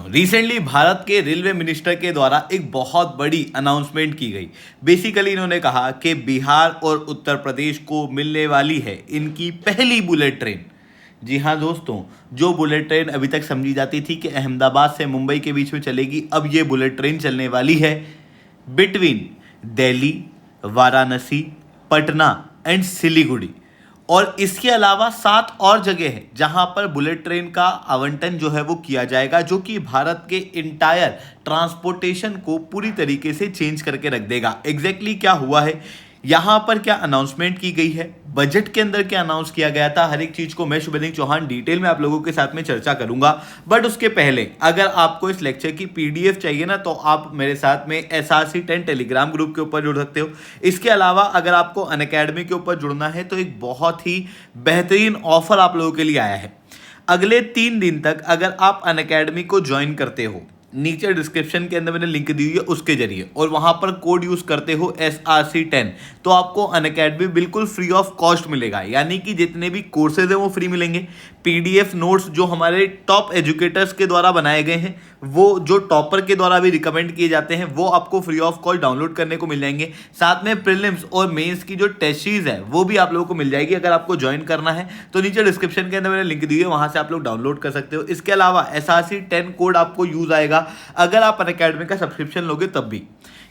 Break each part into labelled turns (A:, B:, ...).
A: Recently Bharat के railway minister के द्वारा एक बहुत बड़ी अनाउंसमेंट की गई। बेसिकली इन्होंने कहा कि बिहार और उत्तर प्रदेश को मिलने वाली है इनकी पहली बुलेट ट्रेन। जी हाँ दोस्तों, जो बुलेट ट्रेन अभी तक समझी जाती थी कि अहमदाबाद से मुंबई के बीच में चलेगी, अब ये बुलेट ट्रेन चलने वाली है बिटवीन दिल्ली, वाराणसी, पटना एंड सिलीगुड़ी। और इसके अलावा 7 और जगह है जहां पर बुलेट ट्रेन का आवंटन जो है वो किया जाएगा, जो कि भारत के इंटायर ट्रांसपोर्टेशन को पूरी तरीके से चेंज करके रख देगा। एग्जैक्टली क्या हुआ है, यहां पर क्या अनाउंसमेंट की गई है, बजट के अंदर क्या अनाउंस किया गया था, हर एक चीज को मैं शुभेंदु चौहान डिटेल में आप लोगों के साथ में चर्चा करूंगा। बट उसके पहले अगर आपको इस लेक्चर की पीडीएफ चाहिए ना, तो आप मेरे साथ में SRC 10 टेलीग्राम ग्रुप के ऊपर जुड़ सकते हो। इसके अलावा अगर आपको अनअकैडमी के ऊपर जुड़ना है तो एक बहुत ही बेहतरीन ऑफर आप लोगों के लिए आया है। अगले 3 दिन तक अगर आप अनअकैडमी को ज्वाइन करते हो, नीचे डिस्क्रिप्शन के अंदर मैंने लिंक दी हुई है उसके जरिए, और वहां पर कोड यूज करते हो SRC 10, तो आपको अनअकैडमी बिल्कुल फ्री ऑफ कॉस्ट मिलेगा। यानी कि जितने भी कोर्सेज हैं वो फ्री मिलेंगे। पीडीएफ नोट्स जो हमारे टॉप एजुकेटर्स के द्वारा बनाए गए हैं, वो जो टॉपर के द्वारा भी रिकमेंड किए जाते हैं, वो आपको फ्री ऑफ कॉस्ट डाउनलोड करने को मिल जाएंगे। साथ में प्रीलिम्स और मेंस की जो टेस्ट सीरीज है वो भी आप लोगों को मिल जाएगी। अगर आपको ज्वाइन करना है तो नीचे डिस्क्रिप्शन के अंदर मैंने लिंक दी है, वहां से आप लोग डाउनलोड कर सकते हो। इसके अलावा SRC 10 कोड आपको यूज आएगा अगर आप अनअकैडमी का सब्सक्रिप्शन लोगे तब भी,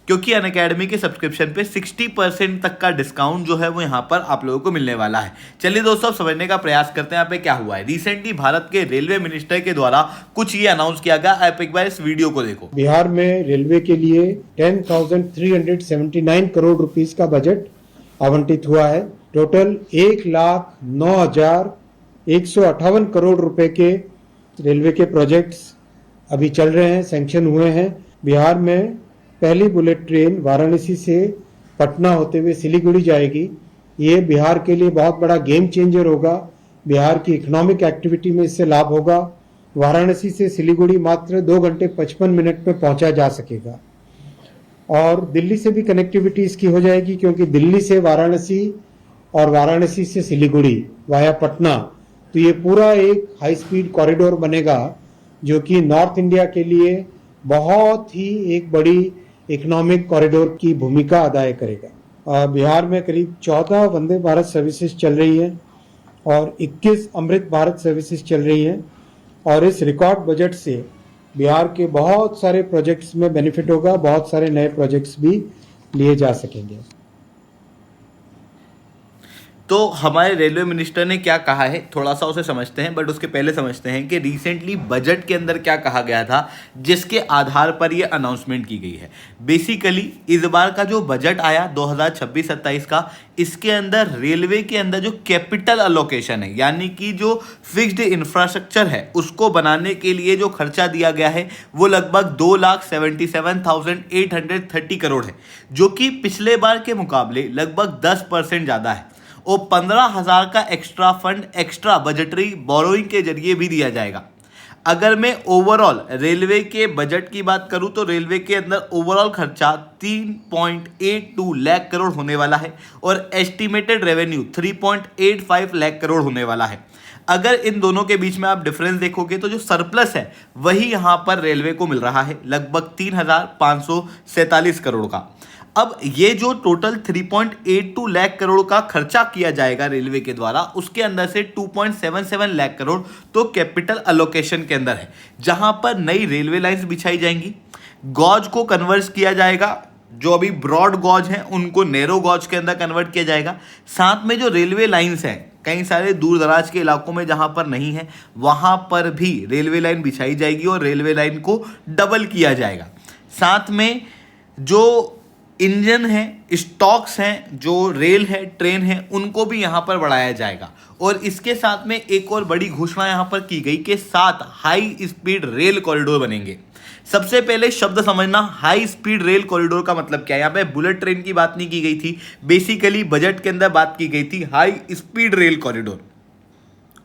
A: क्योंकि अनअकैडमी के सब्सक्रिप्शन पे 60% तक का डिस्काउंट जो है वो यहां पर आप लोगों को मिलने वाला है। चलिए दोस्तों, समझने का प्रयास करते हैं यहाँ पे क्या हुआ है। रिसेंटली भारत के रेलवे मिनिस्टर के द्वारा कुछ ये अनाउंस किया गया, आप एक बार इस वीडियो को देखो।
B: बिहार में रेलवे के लिए 10,379 करोड़ रुपीस का बजट आवंटित हुआ है। टोटल 1,09,158 करोड़ रुपए के रेलवे के प्रोजेक्ट्स अभी चल रहे हैं, सैंक्शन हुए हैं। बिहार में पहली बुलेट ट्रेन वाराणसी से पटना होते हुए सिलीगुड़ी जाएगी। ये बिहार के लिए बहुत बड़ा गेम चेंजर होगा। बिहार की इकोनॉमिक एक्टिविटी में इससे लाभ होगा। वाराणसी से सिलीगुड़ी मात्र 2 घंटे 55 मिनट में पहुंचा जा सकेगा, और दिल्ली से भी कनेक्टिविटी इसकी हो जाएगी, क्योंकि दिल्ली से वाराणसी और वाराणसी से सिलीगुड़ी वाया पटना, तो ये पूरा एक हाई स्पीड कॉरिडोर बनेगा, जो कि नॉर्थ इंडिया के लिए बहुत ही एक बड़ी इकोनॉमिक कॉरिडोर की भूमिका अदा करेगा। बिहार में करीब 14 वंदे भारत सर्विसेज चल रही है और 21 अमृत भारत सर्विसेज चल रही है, और इस रिकॉर्ड बजट से बिहार के बहुत सारे प्रोजेक्ट्स में बेनिफिट होगा। बहुत सारे नए प्रोजेक्ट्स भी लिए जा सकेंगे।
A: तो हमारे रेलवे मिनिस्टर ने क्या कहा है थोड़ा सा उसे समझते हैं, बट उसके पहले समझते हैं कि रिसेंटली बजट के अंदर क्या कहा गया था जिसके आधार पर यह अनाउंसमेंट की गई है। बेसिकली इस बार का जो बजट आया 2026-27 का, इसके अंदर रेलवे के अंदर जो कैपिटल अलोकेशन है, यानी कि जो फिक्स्ड इंफ्रास्ट्रक्चर है उसको बनाने के लिए जो खर्चा दिया गया है वो लगभग 2,77,830 करोड़ है, जो कि पिछले बार के मुकाबले लगभग 10% ज़्यादा है। और 15,000 का extra fund extra budgetary borrowing के जरिए भी दिया जाएगा। अगर मैं ओवरऑल रेलवे के बजट की बात करूं तो रेलवे के अंदर ओवरऑल खर्चा 3.82 लाख करोड़ होने वाला है, और एस्टिमेटेड रेवेन्यू 3.85 लाख करोड़ होने वाला है। अगर इन दोनों के बीच में आप डिफरेंस देखोगे तो जो सरप्लस है वही यहां पर रेलवे को मिल रहा है, लगभग 3,547 करोड़ का। अब ये जो टोटल 3.82 लाख करोड़ का खर्चा किया जाएगा रेलवे के द्वारा, उसके अंदर से 2.77 लाख करोड़ तो कैपिटल अलोकेशन के अंदर है, जहां पर नई रेलवे लाइंस बिछाई जाएंगी, गॉज को कन्वर्ट किया जाएगा, जो अभी ब्रॉड गॉज हैं उनको नैरो गॉज के अंदर कन्वर्ट किया जाएगा। साथ में जो रेलवे लाइंस हैं कई सारे दूर दराज के इलाकों में जहां पर नहीं है, वहां पर भी रेलवे लाइन बिछाई जाएगी और रेलवे लाइन को डबल किया जाएगा। साथ में जो इंजन है, स्टॉक्स हैं, जो रेल है, ट्रेन है, उनको भी यहां पर बढ़ाया जाएगा। और इसके साथ में एक और बड़ी घोषणा यहां पर की गई कि 7 हाई स्पीड रेल कॉरिडोर बनेंगे। सबसे पहले शब्द समझना, हाई स्पीड रेल कॉरिडोर का मतलब क्या है। यहां पे बुलेट ट्रेन की बात नहीं की गई थी, बेसिकली बजट के अंदर बात की गई थी हाई स्पीड रेल कॉरिडोर।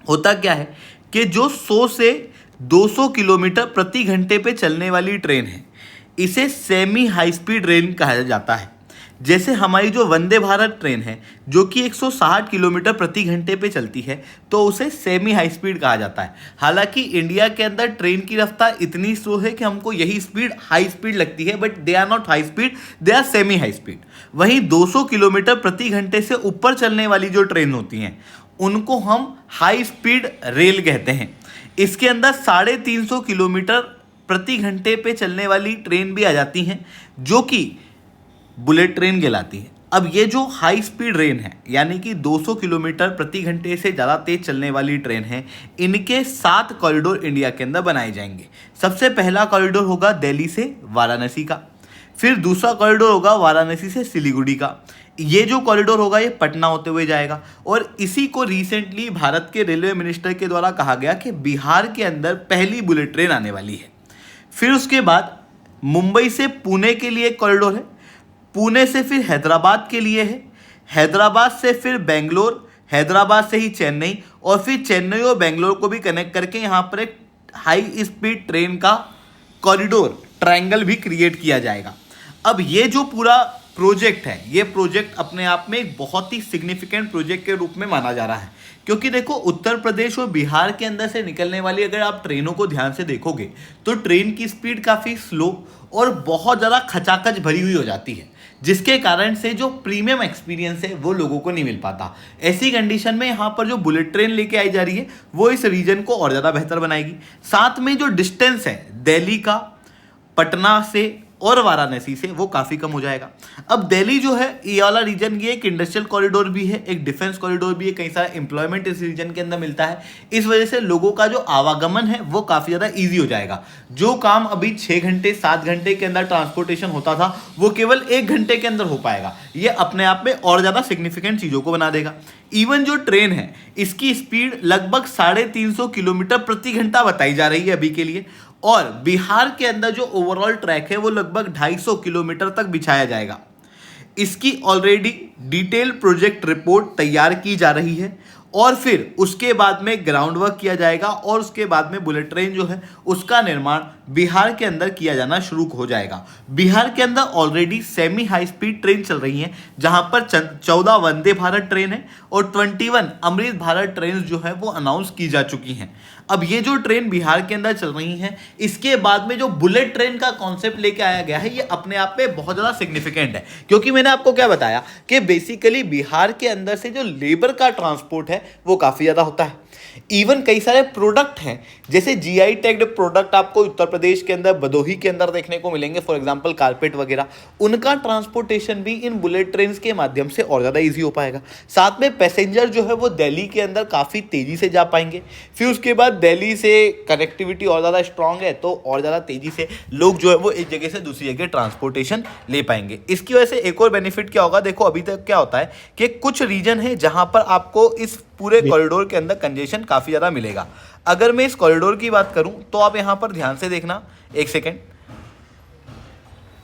A: होता क्या है कि जो 100 से 200 किलोमीटर प्रति घंटे पे चलने वाली ट्रेन है, इसे सेमी हाई स्पीड रेल कहा जाता है। जैसे हमारी जो वंदे भारत ट्रेन है जो कि 160 किलोमीटर प्रति घंटे पे चलती है, तो उसे सेमी हाई स्पीड कहा जाता है। हालांकि इंडिया के अंदर ट्रेन की रफ्तार इतनी स्लो है कि हमको यही स्पीड हाई स्पीड लगती है, but they are not high speed, they are semi high speed. वहीं 200 किलोमीटर प्रति घंटे से ऊपर चलने वाली जो ट्रेन होती हैं उनको हम हाई स्पीड रेल कहते हैं। इसके अंदर 350 किलोमीटर प्रति घंटे पे चलने वाली ट्रेन भी आ जाती हैं जो कि बुलेट ट्रेन कहलाती है। अब ये जो हाई स्पीड ट्रेन है यानी कि 200 किलोमीटर प्रति घंटे से ज़्यादा तेज चलने वाली ट्रेन है, इनके 7 कॉरिडोर इंडिया के अंदर बनाए जाएंगे। सबसे पहला कॉरिडोर होगा दिल्ली से वाराणसी का, फिर दूसरा कॉरिडोर होगा वाराणसी से सिलीगुड़ी का। ये जो कॉरिडोर होगा ये पटना होते हुए जाएगा और इसी को रिसेंटली भारत के रेलवे मिनिस्टर के द्वारा कहा गया कि बिहार के अंदर पहली बुलेट ट्रेन आने वाली है। फिर उसके बाद मुंबई से पुणे के लिए एक कॉरिडोर है, पुणे से फिर हैदराबाद के लिए है, हैदराबाद से फिर बेंगलोर, हैदराबाद से ही चेन्नई और फिर चेन्नई और बेंगलोर को भी कनेक्ट करके यहाँ पर एक हाई स्पीड ट्रेन का कॉरिडोर ट्रायंगल भी क्रिएट किया जाएगा। अब ये जो पूरा प्रोजेक्ट है, ये प्रोजेक्ट अपने आप में एक बहुत ही सिग्निफिकेंट प्रोजेक्ट के रूप में माना जा रहा है, क्योंकि देखो उत्तर प्रदेश और बिहार के अंदर से निकलने वाली अगर आप ट्रेनों को ध्यान से देखोगे तो ट्रेन की स्पीड काफ़ी स्लो और बहुत ज़्यादा खचाखच भरी हुई हो जाती है, जिसके कारण से जो प्रीमियम एक्सपीरियंस है वो लोगों को नहीं मिल पाता। ऐसी कंडीशन में यहाँ पर जो बुलेट ट्रेन लेके आई जा रही है वो इस रीजन को और ज़्यादा बेहतर बनाएगी। साथ में जो डिस्टेंस है दिल्ली का पटना से और वाराणसी से वो काफ़ी कम हो जाएगा। अब दिल्ली जो है ये वाला रीजन, ये एक इंडस्ट्रियल कॉरिडोर भी है, एक डिफेंस कॉरिडोर भी है, कई सारा एम्प्लॉयमेंट इस रीजन के अंदर मिलता है। इस वजह से लोगों का जो आवागमन है वो काफ़ी ज़्यादा ईजी हो जाएगा। जो काम अभी 6 घंटे 7 घंटे के अंदर ट्रांसपोर्टेशन होता था वो केवल 1 घंटे के अंदर हो पाएगा। ये अपने आप में और ज़्यादा सिग्निफिकेंट चीज़ों को बना देगा। इवन जो ट्रेन है इसकी स्पीड लगभग 350 किलोमीटर प्रति घंटा बताई जा रही है अभी के लिए, और बिहार के अंदर जो ओवरऑल ट्रैक है वो लगभग 250 किलोमीटर तक बिछाया जाएगा। इसकी ऑलरेडी डिटेल प्रोजेक्ट रिपोर्ट तैयार की जा रही है और फिर उसके बाद में ग्राउंड वर्क किया जाएगा और उसके बाद में बुलेट ट्रेन जो है उसका निर्माण बिहार के अंदर किया जाना शुरू हो जाएगा। बिहार के अंदर already semi high speed train चल रही हैं, जहां पर 14 वंदे भारत ट्रेन है और 21 अमृत भारत ट्रेन जो है वो अनाउंस की जा चुकी हैं। अब ये जो ट्रेन बिहार के अंदर चल रही हैं, इसके बाद में जो बुलेट ट्रेन का कॉन्सेप्ट लेके आया गया है ये अपने आप में बहुत ज़्यादा सिग्निफिकेंट है, क्योंकि मैंने आपको क्या बताया कि बेसिकली बिहार के अंदर से जो लेबर का ट्रांसपोर्ट है वो काफ़ी ज़्यादा होता है। इवन कई सारे प्रोडक्ट हैं जैसे जीआई टैग्ड प्रोडक्ट आपको उत्तर प्रदेश के अंदर भदोही के अंदर देखने को मिलेंगे, फॉर एग्जांपल कारपेट वगैरह, उनका ट्रांसपोर्टेशन भी इन बुलेट ट्रेन के माध्यम से और ज़्यादा इजी हो पाएगा। साथ में पैसेंजर जो है वो दिल्ली के अंदर काफ़ी तेज़ी से जा पाएंगे। फिर उसके बाद दिल्ली से कनेक्टिविटी और ज़्यादा स्ट्रांग है तो और ज़्यादा तेज़ी से लोग जो है वो एक जगह से दूसरी जगह ट्रांसपोर्टेशन ले पाएंगे। इसकी वजह से एक और बेनिफिट क्या होगा, देखो अभी तक क्या होता है कि कुछ रीजन है जहाँ पर आपको इस पूरे कॉरिडोर के अंदर कंजेशन काफ़ी ज़्यादा मिलेगा। अगर मैं इस कॉरिडोर की बात करूं तो आप यहां पर ध्यान से देखना, एक सेकेंड,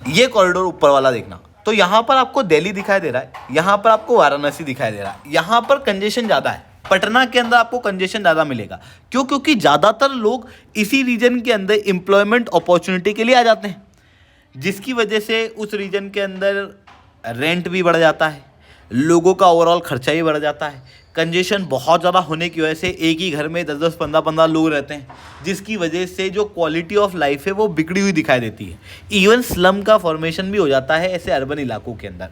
A: ये कॉरिडोर ऊपर वाला देखना, तो यहां पर आपको दिल्ली दिखाई दे रहा है, यहां पर आपको वाराणसी दिखाई दे रहा है, यहां पर कंजेशन ज़्यादा है। पटना के अंदर आपको कंजेशन ज़्यादा मिलेगा। क्यों? क्योंकि ज़्यादातर लोग इसी रीजन के अंदर एम्प्लॉयमेंट अपॉर्चुनिटी के लिए आ जाते हैं, जिसकी वजह से उस रीजन के अंदर रेंट भी बढ़ जाता है, लोगों का ओवरऑल खर्चा भी बढ़ जाता है। कंजेशन बहुत ज़्यादा होने की वजह से एक ही घर में 10-10, 15-15 लोग रहते हैं, जिसकी वजह से जो क्वालिटी ऑफ लाइफ है वो बिगड़ी हुई दिखाई देती है। इवन स्लम का फॉर्मेशन भी हो जाता है ऐसे अर्बन इलाकों के अंदर।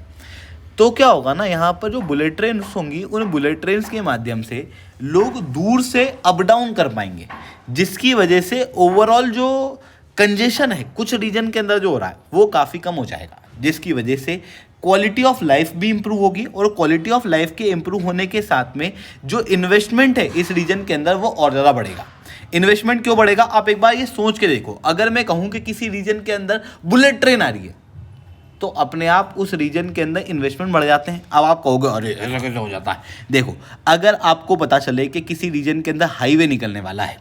A: तो क्या होगा ना, यहाँ पर जो बुलेट ट्रेन होंगी उन बुलेट ट्रेन के माध्यम से लोग दूर से अप डाउन कर पाएंगे, जिसकी वजह से ओवरऑल जो कंजेशन है कुछ रीजन के अंदर जो हो रहा है वो काफ़ी कम हो जाएगा, जिसकी वजह से क्वालिटी ऑफ लाइफ भी इंप्रूव होगी और क्वालिटी ऑफ लाइफ के इंप्रूव होने के साथ में जो इन्वेस्टमेंट है इस रीजन के अंदर वो और ज़्यादा बढ़ेगा। इन्वेस्टमेंट क्यों बढ़ेगा, आप एक बार ये सोच के देखो। अगर मैं कहूँ कि किसी रीजन के अंदर बुलेट ट्रेन आ रही है तो अपने आप उस रीजन के अंदर इन्वेस्टमेंट बढ़ जाते हैं। अब आप कहोगे अरे ऐसा कैसे हो जाता है। देखो, अगर आपको पता चले कि किसी रीजन के अंदर हाईवे निकलने वाला है,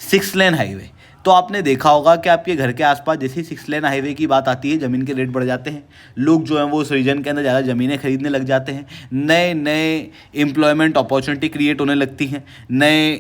A: 6 लेन हाईवे, तो आपने देखा होगा कि आपके घर के आसपास जैसे 6 लेन हाईवे की बात आती है ज़मीन के रेट बढ़ जाते हैं, लोग जो हैं वो उस रीजन के अंदर ज़्यादा ज़मीनें खरीदने लग जाते हैं, नए नए एम्प्लॉयमेंट अपॉर्चुनिटी क्रिएट होने लगती हैं, नए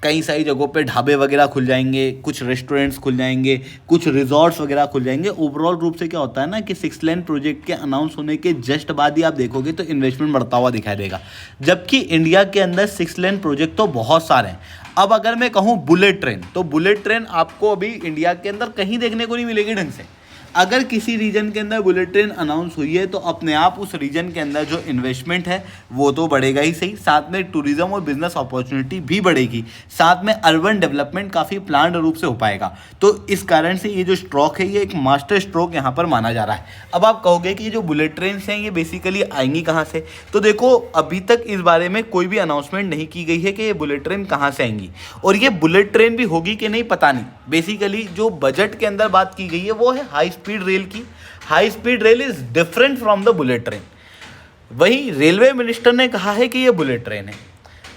A: कई सारी जगहों पे ढाबे वगैरह खुल जाएंगे, कुछ रेस्टोरेंट्स खुल जाएंगे, कुछ रिजॉर्ट्स वगैरह खुल जाएंगे। ओवरऑल रूप से क्या होता है ना कि 6 लेन प्रोजेक्ट के अनाउंस होने के जस्ट बाद ही आप देखोगे तो इन्वेस्टमेंट बढ़ता हुआ दिखाई देगा, जबकि इंडिया के अंदर 6 लेन प्रोजेक्ट तो बहुत सारे हैं। अब अगर मैं कहूँ बुलेट ट्रेन, तो बुलेट ट्रेन आपको अभी इंडिया के अंदर कहीं देखने को नहीं मिलेगी ढंग से। अगर किसी रीजन के अंदर बुलेट ट्रेन अनाउंस हुई है तो अपने आप उस रीजन के अंदर जो इन्वेस्टमेंट है वो तो बढ़ेगा ही सही, साथ में टूरिज्म और बिजनेस अपॉर्चुनिटी भी बढ़ेगी, साथ में अर्बन डेवलपमेंट काफ़ी प्लान्ड रूप से हो पाएगा। तो इस कारण से ये जो स्ट्रोक है ये एक मास्टर स्ट्रोक यहाँ पर माना जा रहा है। अब आप कहोगे कि ये जो बुलेट ट्रेन हैं ये बेसिकली आएंगी कहाँ से, तो देखो अभी तक इस बारे में कोई भी अनाउंसमेंट नहीं की गई है कि ये बुलेट ट्रेन कहाँ से आएंगी, और ये बुलेट ट्रेन भी होगी कि नहीं पता नहीं। बेसिकली जो बजट के अंदर बात की गई है वो है हाई स्पीड रेल की। High speed rail is different from the bullet train. वहीं रेलवे मिनिस्टर ने कहा है कि ये बुलेट ट्रेन है।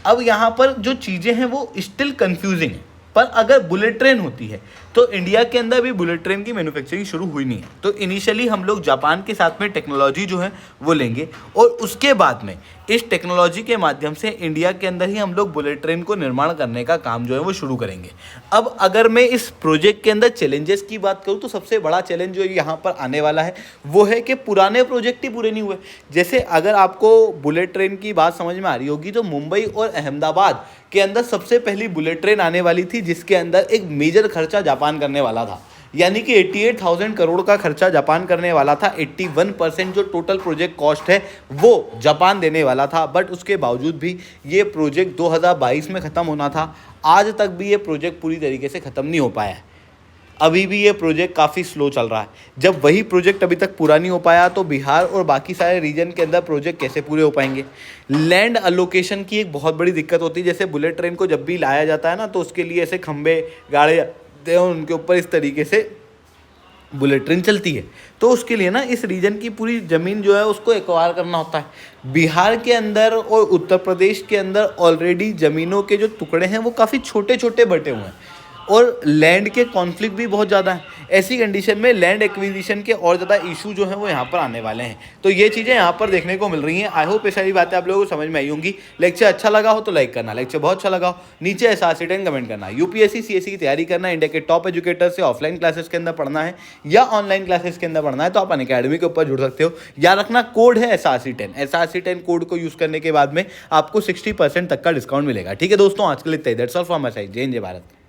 A: अब यहाँ पर जो चीज़ें हैं वो स्टिल कंफ्यूजिंग है, पर अगर बुलेट ट्रेन होती है तो इंडिया के अंदर भी बुलेट ट्रेन की मैन्युफैक्चरिंग शुरू हुई नहीं है। तो इनिशियली हम लोग जापान के साथ में टेक्नोलॉजी जो है वो लेंगे, और उसके बाद में इस टेक्नोलॉजी के माध्यम से इंडिया के अंदर ही हम लोग बुलेट ट्रेन को निर्माण करने का काम जो है वो शुरू करेंगे। अब अगर मैं इस प्रोजेक्ट के अंदर चैलेंजेस की बात करूँ तो सबसे बड़ा चैलेंज जो यहाँ पर आने वाला है वो है कि पुराने प्रोजेक्ट ही पूरे नहीं हुए। जैसे अगर आपको बुलेट ट्रेन की बात समझ में आ रही होगी तो मुंबई और अहमदाबाद के अंदर सबसे पहली बुलेट ट्रेन आने वाली थी, जिसके अंदर एक मेजर खर्चा जापान करने वाला था, यानी कि 88,000 करोड़ का खर्चा जापान करने वाला था। 81% जो टोटल प्रोजेक्ट कॉस्ट है वो जापान देने वाला था, बट उसके बावजूद भी ये प्रोजेक्ट 2022 में ख़त्म होना था। आज तक भी ये प्रोजेक्ट पूरी तरीके से ख़त्म नहीं हो पाया है, अभी भी ये प्रोजेक्ट काफ़ी स्लो चल रहा है। जब वही प्रोजेक्ट अभी तक पूरा नहीं हो पाया तो बिहार और बाकी सारे रीजन के अंदर प्रोजेक्ट कैसे पूरे हो पाएंगे। लैंड अलोकेशन की एक बहुत बड़ी दिक्कत होती है। जैसे बुलेट ट्रेन को जब भी लाया जाता है ना तो उसके लिए ऐसे खंबे गाड़े जाते हैं, उनके ऊपर इस तरीके से बुलेट ट्रेन चलती है, तो उसके लिए ना इस रीजन की पूरी ज़मीन जो है उसको एक्वायर करना होता है। बिहार के अंदर और उत्तर प्रदेश के अंदर ऑलरेडी ज़मीनों के जो टुकड़े हैं वो काफ़ी छोटे छोटे बटे हुए हैं, और लैंड के कॉन्फ्लिक्ट भी बहुत ज़्यादा हैं। ऐसी कंडीशन में लैंड एक्विजिशन के और ज़्यादा इशू जो हैं वो यहाँ पर आने वाले हैं। तो ये चीज़ें यहाँ पर देखने को मिल रही हैं। आई होप ये सारी बातें आप लोगों को समझ में आई होंगी। लेक्चर अच्छा लगा हो तो लाइक करना, लेक्चर बहुत अच्छा लगा हो नीचे SRC10 कमेंट करना। यूपीएससी CSE की तैयारी करना, इंडिया के टॉप एजुकेटर से ऑफलाइन क्लासेस के अंदर पढ़ना है या ऑनलाइन क्लासेस के अंदर पढ़ना है तो आप अनअकैडमी के ऊपर जुड़ सकते हो। याद रखना कोड है SRC10। SRC10 कोड को यूज़ करने के बाद में आपको 60% तक का डिस्काउंट मिलेगा। ठीक है दोस्तों, आज के लिए that's all from my side. जय हिंद, जय भारत।